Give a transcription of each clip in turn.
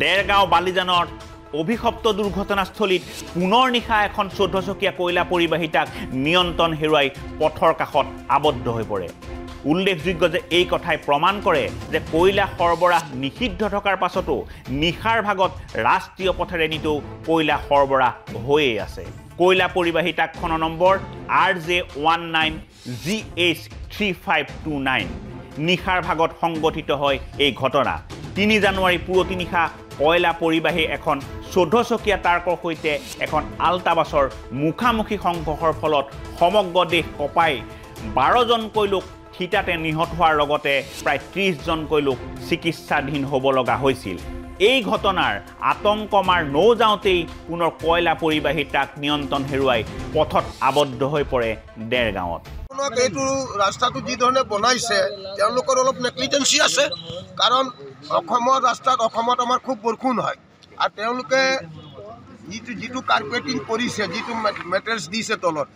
দেৰগাঁও বালিজানৰ অভিশপ্ত দুৰ্ঘটনাস্থলীত পুনৰ নিশা এখন 14 চকীয়া কয়লা পৰিবাহিতাক নিয়ন্ত্ৰণ হেৰুৱাই পথৰ কাষত আবদ্ধ হৈ পৰে। উল্লেখযোগ্য যে এই কথাই প্ৰমাণ কৰে যে কয়লা সৰবৰাহ নিষিদ্ধ থকাৰ পাছতো নিশাৰ ভাগত ৰাষ্ট্ৰীয় পথেৰে নিতৌ কয়লা সৰবৰাহ হৈয়ে আছে। কয়লা পৰিবাহিতাকখনৰ নম্বৰ RJ19GH3529। নিশাৰ ভাগত সংগঠিত হয় এই ঘটনা। 3 জানুৱাৰী পুৱতি নিশা কয়লা পৰিবাহী এখন 14 চকীয়া ট্ৰাকৰ সৈতে এখন আল্টা বাছৰ মুখামুখি সংঘৰ্ষৰ ফলত সমগ্ৰ দেশ কঁপাই 12জনকৈ লোক থিতাতে নিহত হোৱাৰ লগতে প্ৰায় 30জনকৈ লোক চিকিৎসাধীন হ'ব লগা হৈছিল। এই ঘটনাৰ আতংক মাৰ নৌযাওঁতেই পুনৰ কয়লা পৰিবাহী ট্ৰাক নিয়ন্ত্ৰণ হেৰুৱাই পথত আবদ্ধ হৈ পৰে দেৰগাঁৱত। এইটো ৰাস্তাটো যি ধৰণে বনাইছে তেওঁলোকৰ অলপ নেগলিজেন্সি আছে, কাৰণ অসমৰ ৰাস্তাত অসমত আমাৰ খুব বৰষুণ হয় আৰু তেওঁলোকে যিটো কাৰ্পেটিং কৰিছে, যিটো মেটেলছ দিছে তলত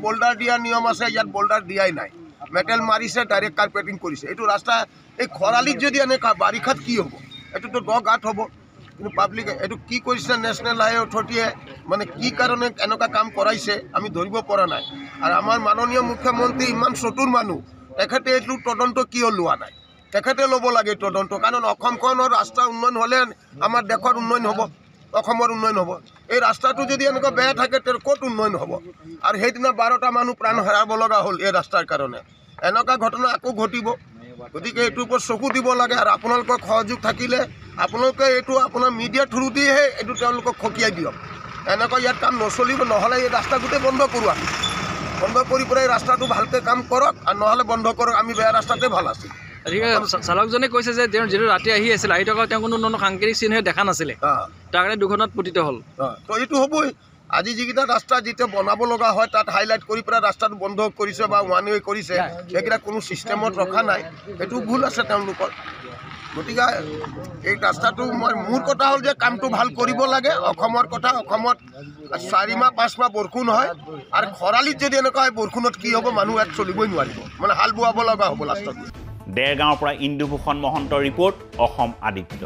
বোল্ডাৰ দিয়াৰ নিয়ম আছে, ইয়াত বোল্ডাৰ দিয়াই নাই, মেটেল মাৰিছে, ডাইৰেক্ট কাৰ্পেটিং কৰিছে। এইটো ৰাস্তা এই খৰালিত যদি এনেকুৱা বাৰিষাত কি হ'ব? এইটোতো দ গাঁত হ'ব। কিন্তু পাব্লিকে এইটো কি কৰিছে, নেশ্যনেল হাইৱে অথৰিটিয়ে মানে কি কাৰণে এনেকুৱা কাম কৰাইছে আমি ধৰিব পৰা নাই। আৰু আমাৰ মাননীয় মুখ্যমন্ত্ৰী ইমান চতুৰ মানুহ, তেখেতে এইটো তদন্ত কিয় লোৱা নাই? তেখেতে ল'ব লাগে তদন্ত, কাৰণ অসমখনৰ ৰাস্তা উন্নয়ন হ'লে আমাৰ দেশৰ উন্নয়ন হ'ব, অসমৰ উন্নয়ন হ'ব। এই ৰাস্তাটো যদি এনেকুৱা বেয়া থাকে তেওঁ ক'ত উন্নয়ন হ'ব? আৰু সেইদিনা 12টা মানুহ প্ৰাণ হেৰাব লগা হ'ল এই ৰাস্তাৰ কাৰণে। এনেকুৱা ঘটনা আকৌ ঘটিব, গতিকে এইটোৰ ওপৰত চকু দিব লাগে। আৰু আপোনালোকৰ সহযোগ থাকিলে আপোনালোকে এইটো আপোনাৰ মিডিয়াৰ থ্ৰু দিহে এইটো তেওঁলোকক খকিয়াই দিয়ক। এনেকুৱা ইয়াত কাম নচলিব, নহ'লে এই ৰাস্তা গোটেই বন্ধ কৰোৱা, বন্ধ কৰি পেলাই এই ৰাস্তাটো ভালকৈ কাম কৰক, আৰু নহ'লে বন্ধ কৰক। আমি বেয়া ৰাস্তাতে ভাল আছিল। চালকজনে কৈছে যে তেওঁ যিটো ৰাতি আহি আছিল, আহি থকা তেওঁ কোনো সাংকেতিক চিহ্ন দেখা নাছিলে, তাৰ কাৰণে দুৰ্ঘটনাত পতিত হ'ল। তো এইটো হ'বই। আজি যিকেইটা ৰাস্তা যেতিয়া বনাব লগা হয় তাত হাইলাইট কৰি পেলাই ৰাস্তাটো বন্ধ কৰিছে বা ওৱান ৱে কৰিছে, সেইকেইটা কোনো ছিষ্টেমত ৰখা নাই, এইটো ভুল আছে তেওঁলোকৰ। গতিকে এই ৰাস্তাটো মোৰ কথা হ'ল যে কামটো ভাল কৰিব লাগে। অসমৰ কথা, অসমত 4 মাহ 5 মাহ বৰষুণ হয়, আৰু খৰালিত যদি এনেকুৱা হয় বৰষুণত কি হ'ব? মানুহ ইয়াত চলিবই নোৱাৰিব, মানে হাল বোৱাব লগা হ'ব লাষ্টত। দেৰগাঁৱৰ পৰা ইন্দুভূষণ মহন্তৰ ৰিপৰ্ট, অসম আদিত্য।